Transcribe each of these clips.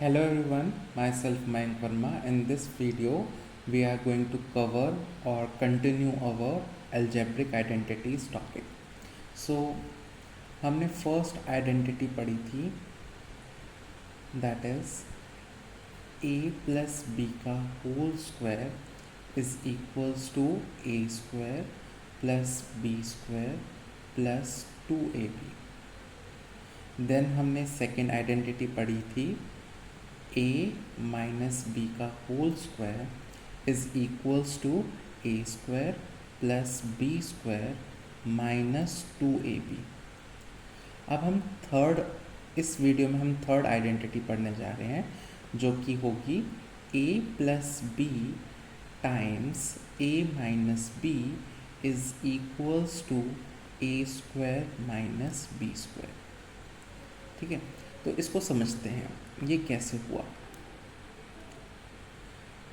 Hello everyone, myself Mayank Verma. In this video, we are going to cover or continue our algebraic identities topic. So, हमने first identity पढ़ी थी, that is a plus B का whole square is equals to a square plus B square plus 2ab. Then हमने second identity पढ़ी थी a minus B का whole square is equals to a square plus B square minus 2ab. अब हम इस video में हम third identity पढ़ने जा रहे हैं जो कि होगी a plus B times a minus B is equals to a square minus B square. ठीक है, तो इसको समझते हैं ये कैसे हुआ.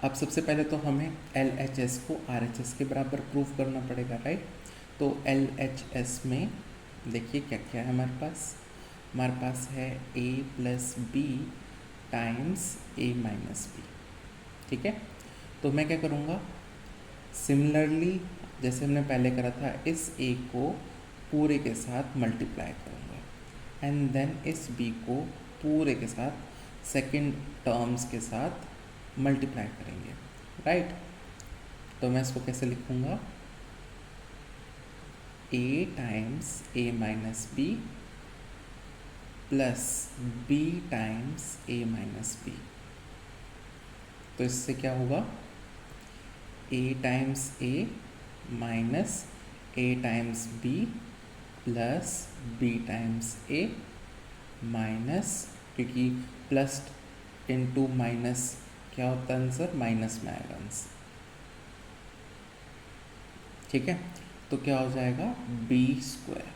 अब सबसे पहले तो हमें LHS को RHS के बराबर प्रूव करना पड़ेगा, राइट. तो LHS में देखिए क्या क्या है हमारे पास है a plus B times a minus B. ठीक है, तो मैं क्या करूँगा, सिमिलरली जैसे हमने पहले करा था इस a को पूरे के साथ मल्टीप्लाई करूँगा एंड देन इस b को पूरे के साथ सेकंड टर्म्स के साथ मल्टीप्लाई करेंगे, राइट. तो मैं इसको कैसे लिखूँगा, a times a minus B plus b times a minus B. तो इससे क्या होगा, a times a minus a times b plus b times a minus, क्योंकि प्लस इनटू माइनस क्या होता है आंसर, माइनस में आएगा आंसर. ठीक है, तो क्या हो जाएगा b स्क्वायर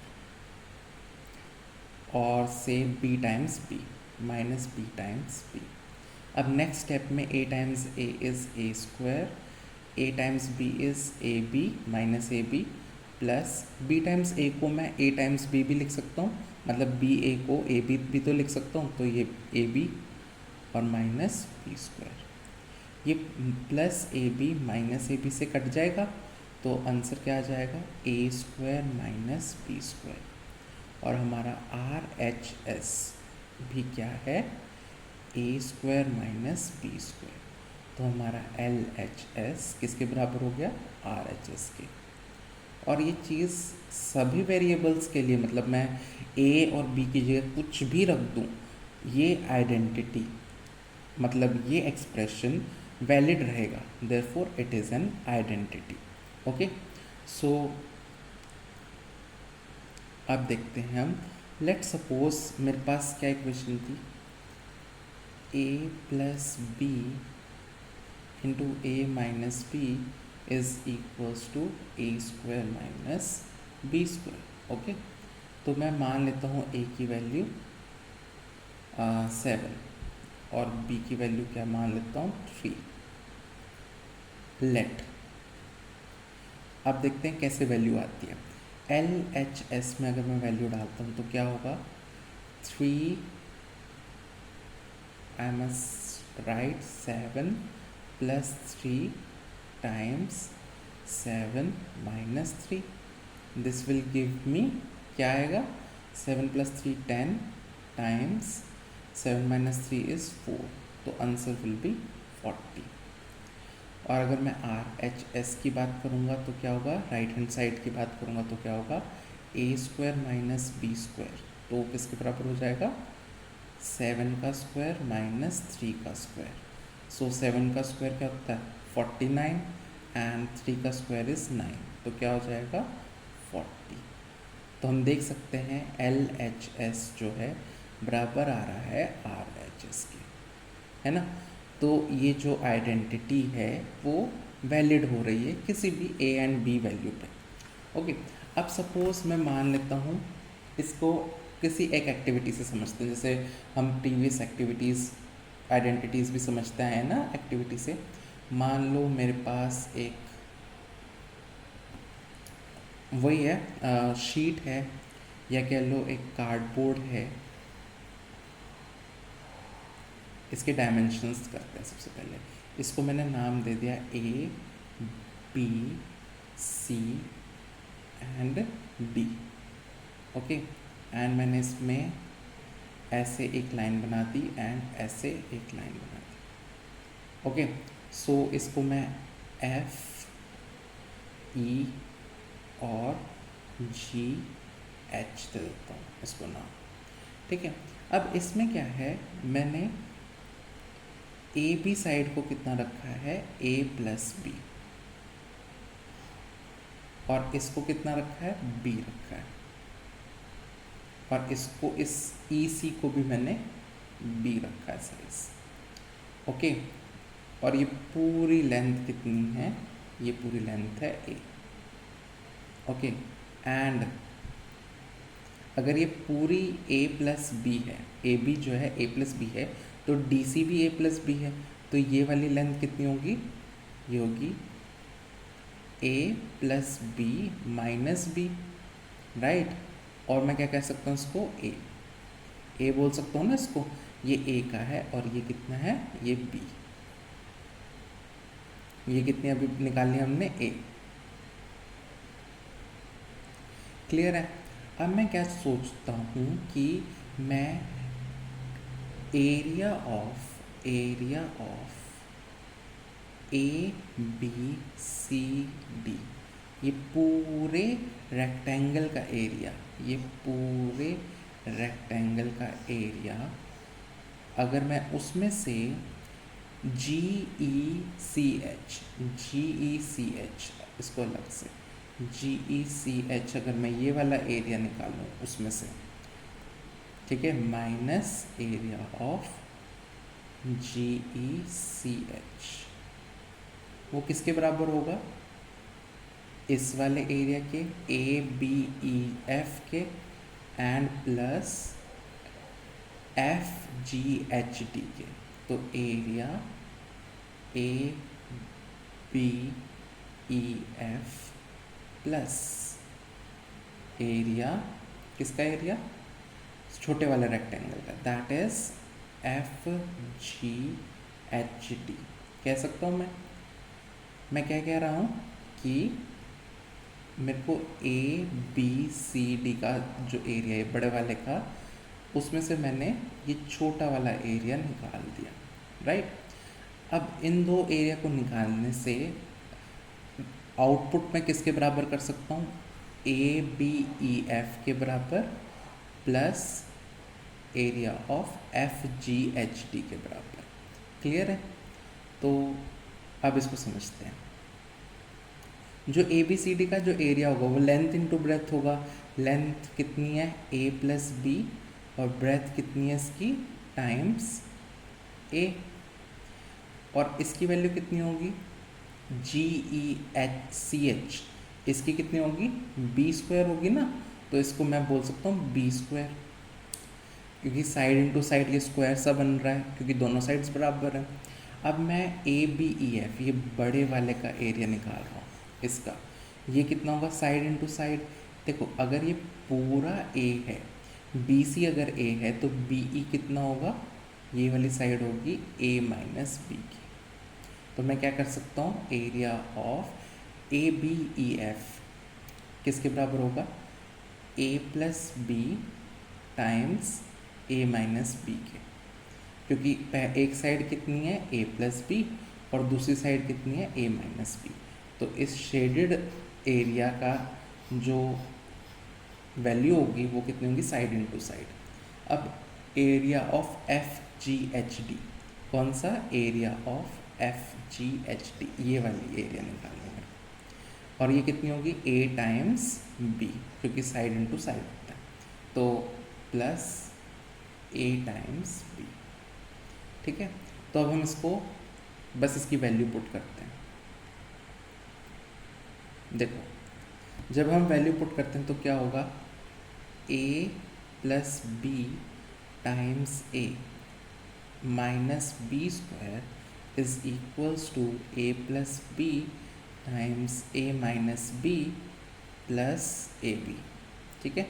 और से b times b minus b times b. अब नेक्स्ट स्टेप में a times a is a square, a times b is A B minus A B plus b times a को मैं a टाइम्स b भी लिख सकता हूँ, मतलब B A को ए बी भी तो लिख सकता हूँ, तो ये ए बी और माइनस बी स्क्वायर. ये plus A B minus A B से कट जाएगा तो आंसर क्या आ जाएगा, A square minus B square. और हमारा RHS भी क्या है, A square minus B square. तो हमारा LHS किसके बराबर हो गया, RHS के. और ये चीज़ सभी वेरिएबल्स के लिए, मतलब मैं a और b की जगह कुछ भी रख दूँ, ये आइडेंटिटी मतलब ये एक्सप्रेशन वैलिड रहेगा, therefore it is an identity. Okay, so अब देखते हैं हम. लेट सपोज मेरे पास क्या इक्वेशन थी, a plus B into a minus B is equals to a square minus B square. Okay, तो मैं मान लेता हूँ a की वैल्यू 7 और b की वैल्यू क्या मान लेता हूँ 3. लेट अब देखते हैं कैसे वैल्यू आती है. LHS में अगर मैं वैल्यू डालता हूँ तो क्या होगा, 3 I must write 7 plus 3 times 7 minus 3. This will give me क्या आएगा, 7 प्लस 3 10 टाइम्स 7 माइनस 3 इज़ 4. तो आंसर विल बी 40. और अगर मैं RHS की बात करूँगा तो क्या होगा, राइट हैंड साइड की बात करूँगा तो क्या होगा, a square minus B square. तो किसके बराबर हो जाएगा, 7 का स्क्वायर माइनस 3 का स्क्वायर. सो 7 का स्क्वायर क्या होता है 49 एंड 3 का स्क्वायर इज़ 9. तो क्या हो जाएगा 40. तो हम देख सकते हैं LHS जो है बराबर आ रहा है RHS के, है ना. तो ये जो आइडेंटिटी है वो वैलिड हो रही है किसी भी a एंड b वैल्यू पे. ओके, अब सपोज मैं मान लेता हूँ इसको किसी एक एक्टिविटी से समझते हैं, जैसे हम प्रीवियस एक्टिविटीज़ आइडेंटिटीज़ भी समझते हैं ना एक्टिविटी से. मान लो मेरे पास एक वही है शीट है या कह लो एक कार्डबोर्ड है इसके डायमेंशंस करते हैं। सबसे पहले इसको मैंने नाम दे दिया A, B, C and D। Okay, and मैंने इसमें ऐसे एक लाइन बना दी एंड ऐसे एक लाइन बना दी। ओके, सो इसको मैं F, E और G, H दे देता हूँ इसको नाम। ठीक है, अब इसमें क्या है, मैंने ए बी साइड को कितना रखा है, A प्लस बी, और इसको कितना रखा है, B रखा है, और इसको इस ई सी को भी मैंने B रखा है साइज। ओके, और ये पूरी लेंथ कितनी है, ये पूरी लेंथ है A। ओके, एंड अगर ये पूरी A प्लस बी है, ए बी जो है A प्लस बी है, तो डी सी भी A प्लस बी है, तो ये वाली लेंथ कितनी होगी, ये होगी A plus B minus B, right. और मैं क्या कह सकता हूँ इसको, A बोल सकता हूँ ना इसको, ये A का है और ये कितना है, ये B। ये कितनी अभी निकालनी है हमने, A। क्लियर है। अब मैं क्या सोचता हूँ कि मैं area of A B C D, ये पूरे रेक्टेंगल का एरिया, ये पूरे रेक्टेंगल का एरिया, अगर मैं उसमें से जी ई सी एच इसको अलग से GECH अगर मैं ये वाला एरिया निकालूँ उसमें से, ठीक है, माइनस एरिया ऑफ GECH, वो किसके बराबर होगा, इस वाले एरिया के ABEF के एंड प्लस FGHD के। तो एरिया ABEF प्लस एरिया, किसका एरिया, छोटे वाले रेक्टेंगल का, दैट इज FGHD कह सकता हूँ मैं क्या कह रहा हूँ कि मेरे को ABCD का जो एरिया है बड़े वाले का, उसमें से मैंने ये छोटा वाला एरिया निकाल दिया, राइट। अब इन दो एरिया को निकालने से आउटपुट मैं किसके बराबर कर सकता हूँ, ABEF के बराबर प्लस एरिया ऑफ FGHD के बराबर। क्लियर है। तो अब इसको समझते हैं। जो ABCD का जो एरिया होगा वो लेंथ इंटू ब्रेथ होगा। लेंथ कितनी है, A प्लस बी, और ब्रेथ कितनी है इसकी, टाइम्स A, और इसकी वैल्यू कितनी होगी, GECH, इसकी कितनी होगी, B स्क्वायर होगी ना। तो इसको मैं बोल सकता हूँ B स्क्वायर, क्योंकि साइड इंटू साइड ये स्क्वायर सा बन रहा है, क्योंकि दोनों साइड्स बराबर हैं। अब मैं ABEF ये बड़े वाले का एरिया निकाल रहा हूँ, इसका ये कितना होगा, साइड इंटू साइड। देखो अगर ये पूरा A है, BC अगर A है, तो BE कितना होगा, ये वाली साइड होगी A माइनस बी की। तो मैं क्या कर सकता हूँ, एरिया ऑफ ABEF किसके बराबर होगा, A plus B times A minus B के, क्योंकि एक साइड कितनी है A प्लस बी और दूसरी साइड कितनी है A माइनस बी। तो इस शेडेड एरिया का जो वैल्यू होगी वो कितनी होगी, साइड इंटू साइड। अब एरिया ऑफ FGHD, कौन सा, एरिया ऑफ FGHD, ये वाली एरिया निकालनी है, और ये कितनी होगी, A टाइम्स B, क्योंकि साइड इंटू साइड होता है, तो प्लस A टाइम्स B। ठीक है, तो अब हम इसको बस इसकी वैल्यू पुट करते हैं। देखो जब हम वैल्यू पुट करते हैं तो क्या होगा, A plus B times A minus B square is equals to A plus B times A minus B plus AB। ठीक है,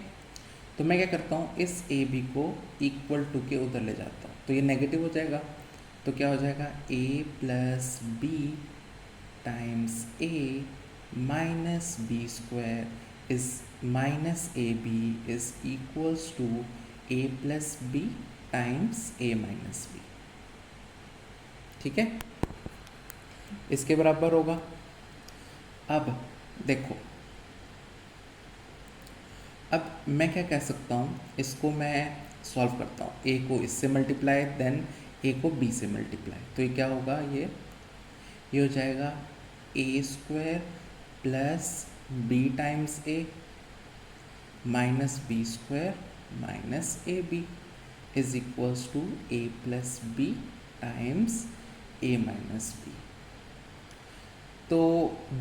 तो मैं क्या करता हूँ, इस AB को इक्वल टू के उधर ले जाता हूँ, तो ये नेगेटिव हो जाएगा। तो क्या हो जाएगा a plus B times a minus B square is minus A B is equals to a plus B times a minus B. ठीक है, इसके बराबर होगा। अब देखो, अब मैं क्या कह सकता हूँ, इसको मैं सॉल्व करता हूँ, a को इससे मल्टीप्लाई देन a को b से मल्टीप्लाई, तो ये क्या होगा, ये हो जाएगा a square plus b times a minus B square minus A B is equals to a plus B times a minus B. तो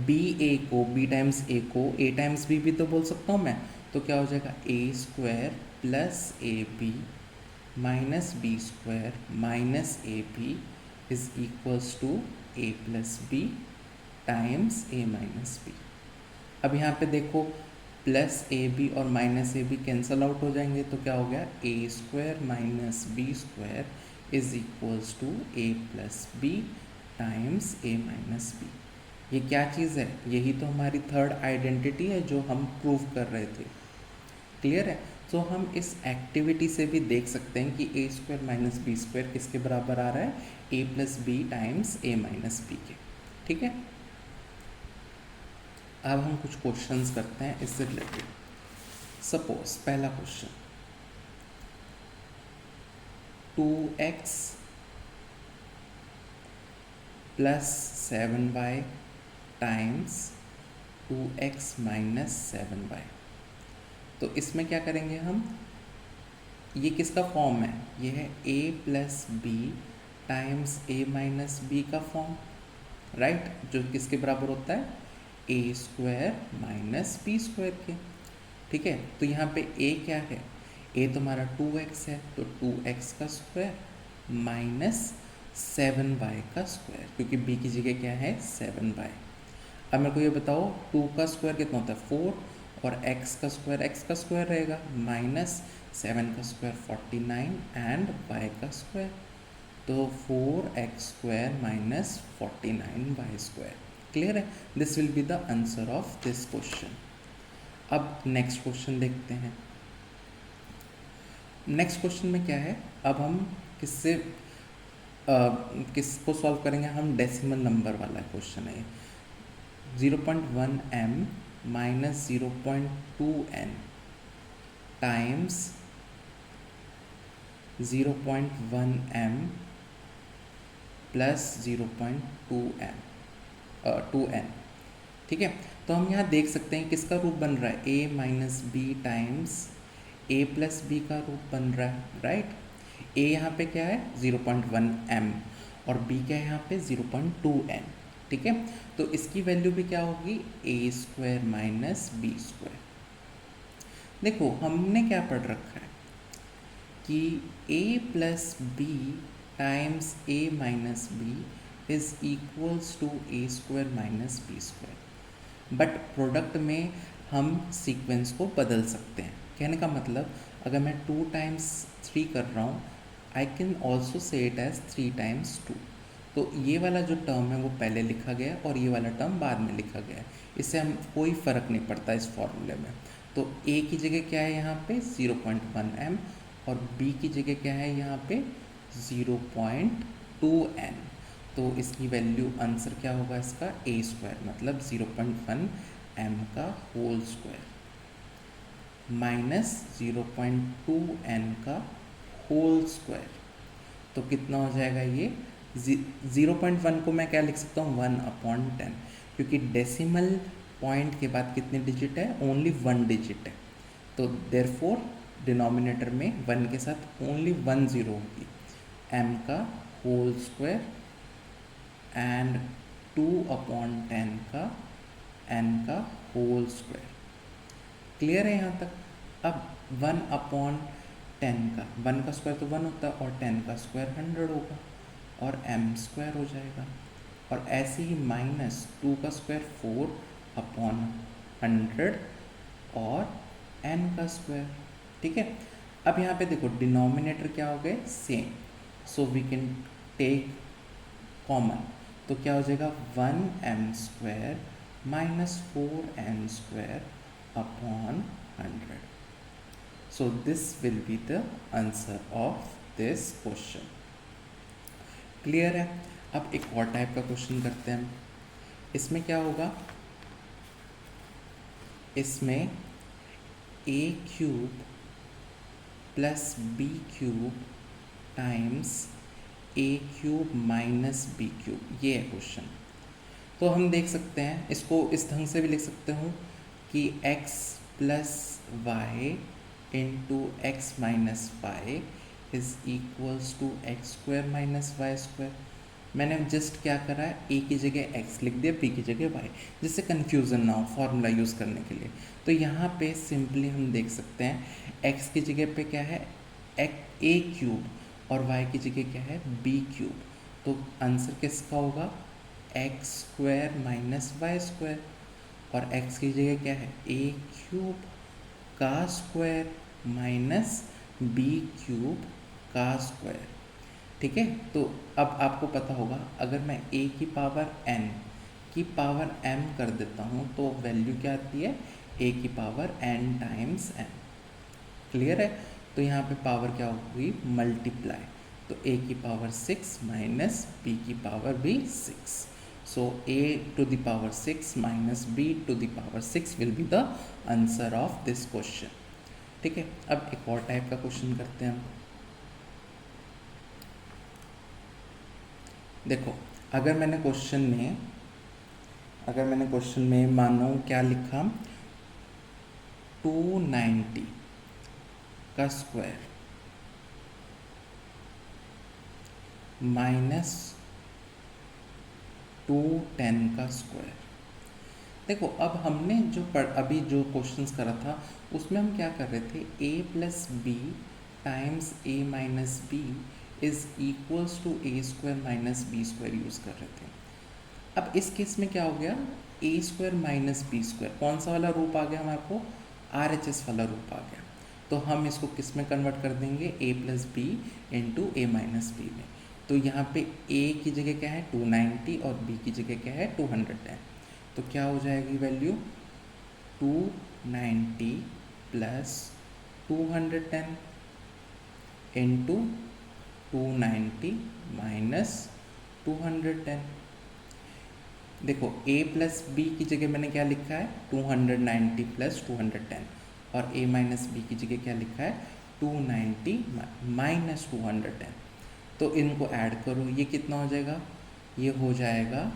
बी ए को बी टाइम्स ए को a टाइम्स बी भी तो बोल सकता हूँ मैं, तो क्या हो जाएगा a square plus A B minus B square minus A B is equals to a plus B times a minus B. अब यहाँ पे देखो प्लस ए बी और minus A B cancel out हो जाएंगे, तो क्या हो गया a square minus B square is equals to a plus B times a minus B. ये क्या चीज़ है, यही तो हमारी थर्ड आइडेंटिटी है जो हम प्रूव कर रहे थे। क्लियर है, तो हम इस एक्टिविटी से भी देख सकते हैं कि a square minus B square किसके बराबर आ रहा है, a plus B times a minus B के। ठीक है, अब हम कुछ क्वेश्चंस करते हैं इससे रिलेटेड। सपोज पहला question, 2x plus 7y times 2x minus 7y। तो इसमें क्या करेंगे हम, ये किसका फॉर्म है, ये है a plus B times a minus B का फॉर्म, राइट, जो किसके बराबर होता है a square minus B square के। ठीक है, तो यहाँ पे a क्या है, a तो हमारा 2x है, तो 2x का स्क्वायर माइनस 7y का स्क्वायर, क्योंकि b की जगह क्या है 7y। अब मेरे को ये बताओ 2 का स्क्वायर कितना होता है 4, और x का स्क्वायर रहेगा माइनस 7 का स्क्वायर 49 एंड y का स्क्वायर, तो 4x square minus 49y square. Clear है, this will be the answer of this question. अब नेक्स्ट क्वेश्चन देखते हैं। नेक्स्ट क्वेश्चन में क्या है, अब हम किसको सॉल्व करेंगे, हम डेसिमल नंबर वाला क्वेश्चन है। 0.1 m minus 0.2 n times 0.1 m plus 0.2 m 2n। ठीक है, तो हम यहाँ देख सकते हैं किसका रूप बन रहा है, a minus B times a plus B का रूप बन रहा है, राइट। a यहाँ पे क्या है 0.1 m और b क्या है यहाँ पे 0.2 n। ठीक है, तो इसकी वैल्यू भी क्या होगी a square minus B square. देखो हमने क्या पढ़ रखा है कि a plus B times a minus B is equals to a square minus B square, but product में हम सीक्वेंस को बदल सकते हैं। कहने का मतलब अगर मैं 2 टाइम्स 3 कर रहा हूँ, I can also say it as 3 times 2। तो ये वाला जो टर्म है वो पहले लिखा गया और ये वाला टर्म बाद में लिखा गया है, इससे हम कोई फ़र्क नहीं पड़ता इस फॉर्मूले में। तो a की जगह क्या है यहाँ पे 0.1 m और b की जगह क्या है यहाँ पे 0.2 n। तो इसकी वैल्यू आंसर क्या होगा इसका a स्क्वायर, मतलब 0.1 m का होल स्क्वायर माइनस 0.2 n का होल स्क्वायर। तो कितना हो जाएगा ये 0.1 को मैं क्या लिख सकता हूँ 1/10, क्योंकि डेसिमल पॉइंट के बाद कितने डिजिट है, ओनली 1 डिजिट है। तो देयरफॉर डिनोमिनेटर में 1 के साथ ओनली 1 0 होगी, m का होल स्क्वायर एंड 2/10 का n का होल स्क्वायर। क्लियर है यहाँ तक। अब 1/10 का 1 का स्क्वायर तो 1 होता है और 10 का स्क्वायर 100 होगा और m स्क्वायर हो जाएगा, और ऐसे ही माइनस 2 का स्क्वायर 4/100 और n का स्क्वायर। ठीक है, अब यहाँ पे देखो डिनोमिनेटर क्या हो गए same, so we can take common, तो क्या हो जाएगा 1m² minus 4n² upon 100. So this will be the answer of this question. Clear है? अब एक और टाइप का क्वेश्चन करते हैं हम. इसमें क्या होगा, इसमें a³ plus b³ times a³ minus b³, ये है क्वेश्चन. तो हम देख सकते हैं इसको इस ढंग से भी लिख सकते हूँ कि x plus Y into X minus Y is equals to x² minus y². मैंने जस्ट क्या करा है, a की जगह x लिख दिया, b की जगह y, जिससे कन्फ्यूज़न ना हो फॉर्मूला यूज़ करने के लिए. तो यहाँ पे सिंपली हम देख सकते हैं x की जगह पे क्या है a³ और y की जगह क्या है b³. तो आंसर किसका होगा x² माइनस y², और x की जगह क्या है a³ का स्क्वायर माइनस b³ का स्क्वायर. ठीक है, तो अब आपको पता होगा अगर मैं a की पावर n की पावर m कर देता हूँ तो वैल्यू क्या आती है a की power n times m. Clear है? तो यहाँ पे पावर क्या होगी मल्टीप्लाई, तो a की पावर 6 माइनस b की पावर भी 6. So a to the power 6 minus b to the power 6 will be the answer of this question. ठीक है, अब एक और टाइप का क्वेश्चन करते हैं हम. देखो, अगर मैंने क्वेश्चन में मानो क्या लिखा 290 का स्क्वायर माइनस 210 का स्क्वायर. देखो, अब हमने अभी जो क्वेश्चंस करा था उसमें हम क्या कर रहे थे a plus B times a minus B is equals to a² minus b² use कर रहे थे. अब इस केस में क्या हो गया a² माइनस b², कौन सा वाला रूप आ गया हमारे को RHS वाला रूप आ गया. तो हम इसको किस में कन्वर्ट कर देंगे a plus B into a minus B में. तो यहाँ पे a की जगह क्या है 290 और b की जगह क्या है 210. तो क्या हो जाएगी वैल्यू 290 प्लस 210 इंटू 290 माइनस 210. देखो a प्लस बी की जगह मैंने क्या लिखा है 290 प्लस 210, और a माइनस बी की जगह क्या लिखा है 290 माइनस 210. तो इनको ऐड करो, ये कितना हो जाएगा, ये हो जाएगा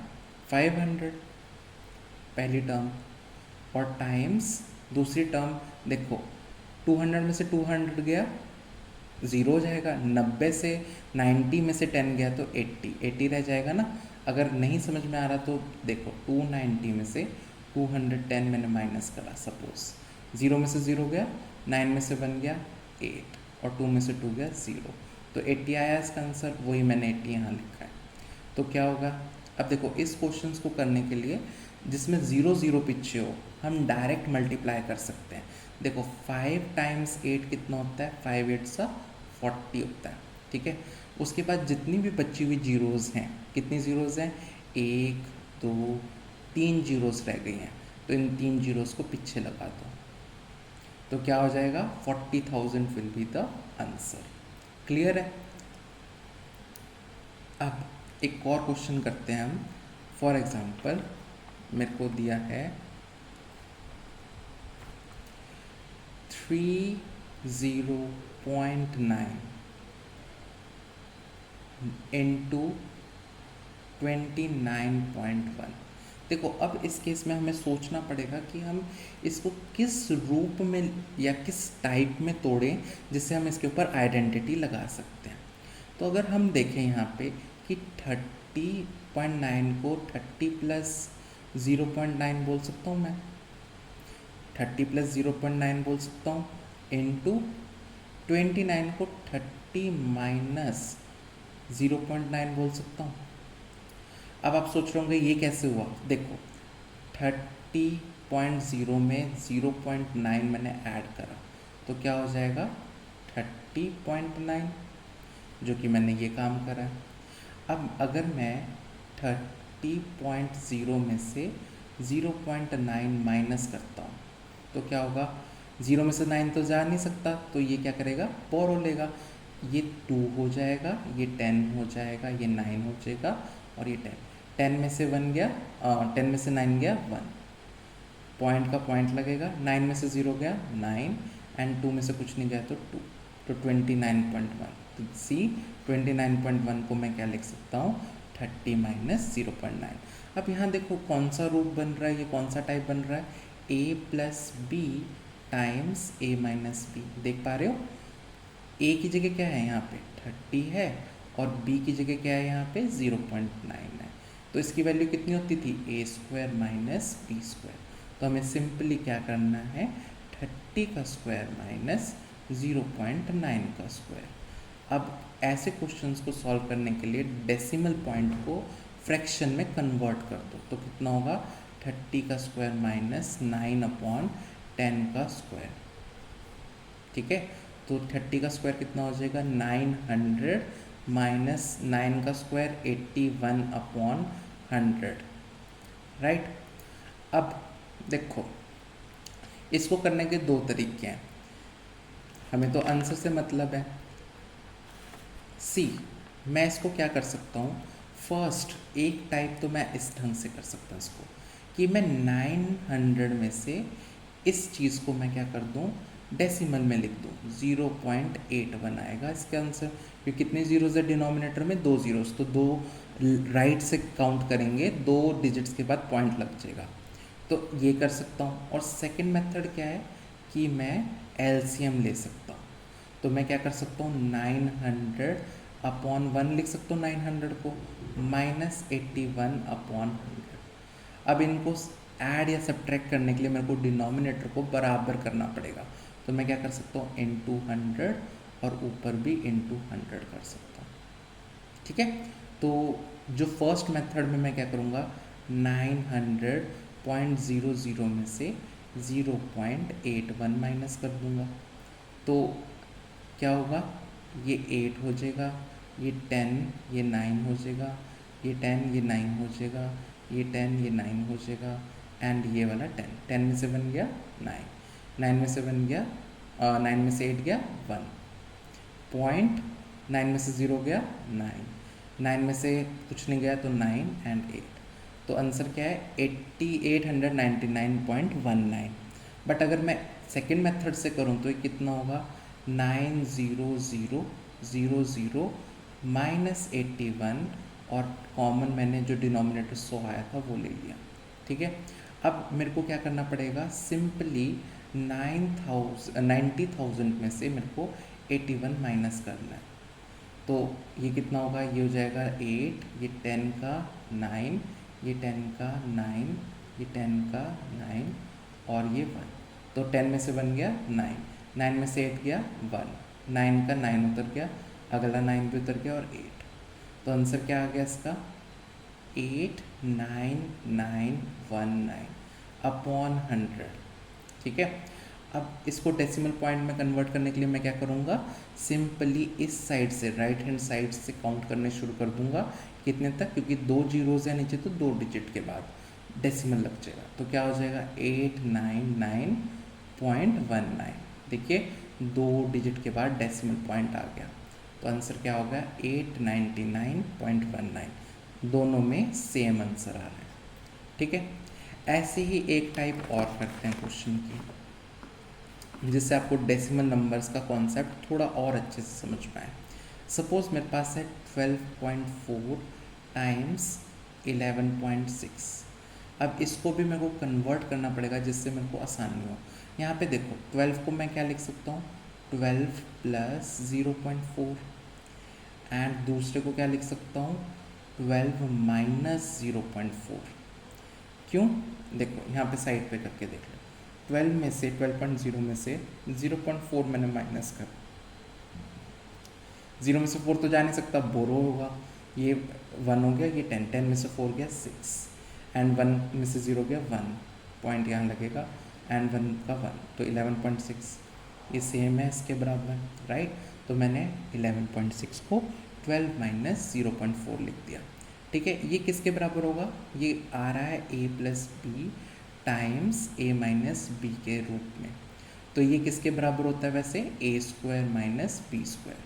500 पहली टर्म, और टाइम्स दूसरी टर्म. देखो 200 में से 200 गया 0 हो जाएगा, 90 से 90 में से 10 गया तो 80 रह जाएगा ना. अगर नहीं समझ में आ रहा तो देखो 290 में से 210 मैंने माइनस करा, सपोज 0 में से 0 गया, 9 में से 1 गया 8 और 2 में से 2 गया 0, तो 80 आया इसका आंसर. वही मैंने 80 यहाँ लिखा है. तो क्या होगा, अब देखो इस क्वेश्चन को करने के लिए जिसमें 0 0 पीछे हो हम डायरेक्ट मल्टीप्लाई कर सकते हैं. देखो 5 टाइम्स 8 कितना होता है 5 8 सा 40 होता है. ठीक है, उसके बाद जितनी भी बची हुई जीरोज़ हैं, कितनी जीरोज़ हैं 1 2 3 जीरोज़ रह गई हैं, तो इन 3 जीरोज़ को पीछे लगा दो. तो क्या हो जाएगा 40,000 will be the answer. Clear है? अब एक और क्वेश्चन करते हैं हम. फॉर एग्जांपल मेरे को दिया है 30.9 इंटू 29.1. देखो अब इस केस में हमें सोचना पड़ेगा कि हम इसको किस रूप में या किस टाइप में तोड़ें जिससे हम इसके ऊपर आइडेंटिटी लगा सकते हैं. तो अगर हम देखें यहाँ पे कि 30.9 को 30 प्लस 0.9 बोल सकता हूँ मैं, 30 प्लस 0.9 बोल सकता हूँ इंटू 29 को 30 माइनस 0.9 बोल सकता हूँ. अब आप सोच रहे होंगे ये कैसे हुआ. देखो 30.0 में 0.9 मैंने ऐड करा तो क्या हो जाएगा 30.9, जो कि मैंने ये काम करा है. अब अगर मैं 30.0 में से 0.9 माइनस करता हूँ तो क्या होगा, 0 में से 9 तो जा नहीं सकता, तो ये क्या करेगा, बोरो लेगा, ये 2 हो जाएगा, ये 10 हो जाएगा, ये 9 हो जाएगा और ये 10। 10 में से 1 गया, 10 में से 9 गया 1, पॉइंट का पॉइंट लगेगा, 9 में से 0 गया 9 एंड 2 में से कुछ नहीं गया तो 2, तो 29.1। तो सी 29.1 को मैं क्या लिख सकता हूँ, 30 माइनस 0.9। अब यहाँ देखो कौन सा रूप बन रहा है, ये कौन सा टाइप बन रहा है, a plus B times a minus B. देख पा रहे हो, a की जगह क्या है यहाँ पे 30 है और b की जगह क्या है यहाँ पे 0.9 है। तो इसकी वैल्यू कितनी होती थी, a square minus B square. तो हमें सिंपली क्या करना है, 30 का स्क्वायर माइनस 0.9 का स्क्वायर। अब ऐसे क्वेश्चंस को सॉल्व करने के लिए डेसिमल पॉइंट को फ्रैक्शन में कन्वर्ट कर दो, तो कितना होगा, 30 का स्क्वायर माइनस 9/10 का स्क्वायर। ठीक है, तो 30 का स्क्वायर कितना हो जाएगा, 900 माइनस 9 का स्क्वायर 81/100, राइट। अब देखो इसको करने के दो तरीके हैं, हमें तो आंसर से मतलब है। सी, मैं इसको क्या कर सकता हूँ, फर्स्ट एक टाइप तो मैं इस ढंग से कर सकता हूँ इसको, कि मैं 900 में से इस चीज़ को मैं क्या कर दूँ, डेसिमल में लिख दूँ, 0.81 आएगा इसका आंसर। क्योंकि कितने जीरोज़ है डिनोमिनेटर में, 2 जीरोज़, तो 2 राइट से काउंट करेंगे, 2 डिजिट्स के बाद पॉइंट लग जाएगा, तो ये कर सकता हूँ। और सेकंड मेथड क्या है कि मैं एलसीएम ले सकता हूँ, तो मैं क्या कर सकता हूँ, 900/1 लिख सकता हूँ, 900 को माइनस 81/100। अब इनको ऐड या सब्ट्रैक्ट करने के लिए मेरे को डिनोमिनेटर को बराबर करना पड़ेगा, तो मैं क्या कर सकता हूँ, इंटू 100 और ऊपर भी इंटू 100 कर सकता हूँ। ठीक है, तो जो फर्स्ट मेथड में मैं क्या करूँगा, 900.00 में से 0.81 माइनस कर दूँगा, तो क्या होगा, ये 8 हो जाएगा, ये 10, ये 9 हो जाएगा, ये 10, ये 9 हो जाएगा, ये 10, ये 9 हो जाएगा एंड ये वाला 10। 10 में से बन गया 9, 9 में से बन गया 9 में से 8 गया 1, पॉइंट 9 में से 0 गया 9, 9 में से कुछ नहीं गया तो 9 एंड 8, तो आंसर क्या है 899.19। बट अगर मैं सेकेंड मेथड से करूँ तो ये कितना होगा, 90000 माइनस 81 और कॉमन मैंने जो डिनोमिनेटर 100 आया था वो ले लिया। ठीक है, अब मेरे को क्या करना पड़ेगा, सिंपली 90,000 में से मेरे को 81 माइनस करना है, तो ये कितना होगा, ये हो जाएगा 8, ये 10 का 9, ये 10 का 9, ये 10 का 9 और ये 1, तो 10 में से बन गया 9, 9 में से 8 गया 1, 9 का 9 उतर गया, अगला 9 भी उतर गया और 8, तो आंसर क्या आ गया इसका, 89919/100। ठीक है, अब इसको डेसिमल पॉइंट में कन्वर्ट करने के लिए मैं क्या करूँगा, सिंपली इस साइड से, राइट हैंड साइड से काउंट करने शुरू कर दूंगा, कितने तक, क्योंकि 2 जीरोज़ है नीचे तो 2 डिजिट के बाद डेसिमल लग जाएगा, तो क्या हो जाएगा 899.19। देखिए 2 डिजिट के बाद डेसिमल पॉइंट आ गया, तो आंसर क्या होगा 899.19, दोनों में सेम आंसर आ रहा है। ठीक है, ऐसे ही एक टाइप और करते हैं क्वेश्चन की, जिससे आपको डेसिमल नंबर्स का कॉन्सेप्ट थोड़ा और अच्छे से समझ पाए। सपोज मेरे पास है 12.4 टाइम्स 11.6। अब इसको भी मेरे को कन्वर्ट करना पड़ेगा जिससे मेरे को आसानी हो। यहाँ पे देखो 12 को मैं क्या लिख सकता हूँ, 12 प्लस 0.4 एंड दूसरे को क्या लिख सकता हूँ, 12 माइनस 0.4। क्यों, देखो यहाँ पे साइड पे करके देख लो, 12 में से 12.0 में से 0.4 मैंने माइनस कर, 0 में से 4 तो जा नहीं सकता, बोरो होगा, ये 1 हो गया, ये 10, 10 में से 4 गया 6 एंड 1 में से 0 गया 1, पॉइंट यहाँ लगेगा एंड 1 का 1, तो 11.6 ये सेम है इसके बराबर, राइट। तो मैंने 11.6 को 12 माइनस 0.4 लिख दिया। ठीक है, ये किसके बराबर होगा? ये आ रहा है a plus B times a minus B के रूप में। तो ये किसके बराबर होता है वैसे? a square minus B square.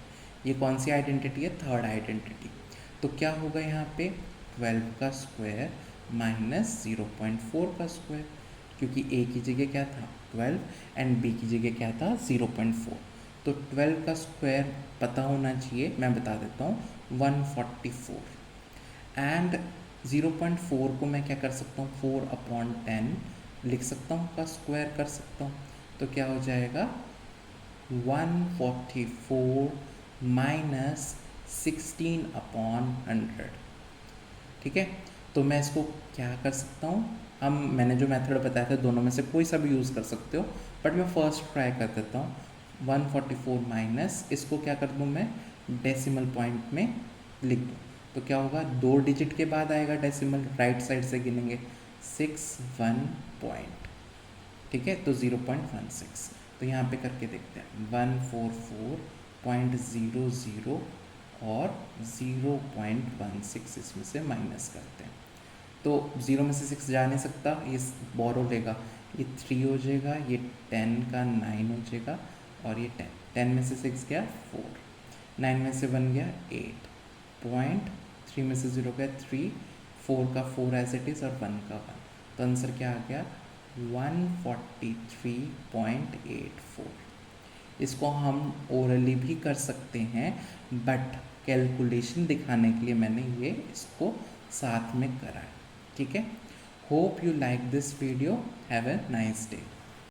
ये कौन सी आइडेंटिटी है? Third identity. तो क्या होगा यहाँ पे? 12 का स्क्वायर माइनस 0.4 का स्क्वायर, क्योंकि a की जगह क्या था? 12 एंड b की जगह क्या था? 0.4। तो 12 का स्क्वायर पता होना चाहिए, मैं बता देता हूँ, 144। एंड 0.4 को मैं क्या कर सकता हूँ? 4/10 लिख सकता हूँ, का स्क्वायर कर सकता हूँ। तो क्या हो जाएगा? 144 माइनस 16/100। ठीक है, तो मैं इसको क्या कर सकता हूँ? मैंने जो मेथड बताया था दोनों में से कोई सा भी यूज़ कर सकते हो, बट मैं फर्स्ट ट्राई कर देता हूँ। 144 माइनस, इसको क्या कर दूँ मैं? डेसिमल पॉइंट में लिख दूँ। तो क्या होगा? 2 डिजिट के बाद आएगा डेसिमल, राइट साइड से गिनेंगे 61 पॉइंट। ठीक है, तो 0.16। तो यहाँ पे करके देखते हैं, 144.00 और 0.16 इसमें से माइनस करते हैं। तो 0 में से 6 जा नहीं सकता, ये बोरो लेगा, ये 3 हो जाएगा, ये 10 का 9 हो जाएगा, और ये 10 में से 6 गया 4, 9 में से 1 गया 8 पॉइंट, 3 में से 0 गया 3, 4 का 4 एज इट इज़, और 1 का 1। तो आंसर क्या आ गया? 143.84। इसको हम ओरली भी कर सकते हैं, बट कैलकुलेशन दिखाने के लिए मैंने ये इसको साथ में करा है। ठीक है, hope you like this video, have a nice day.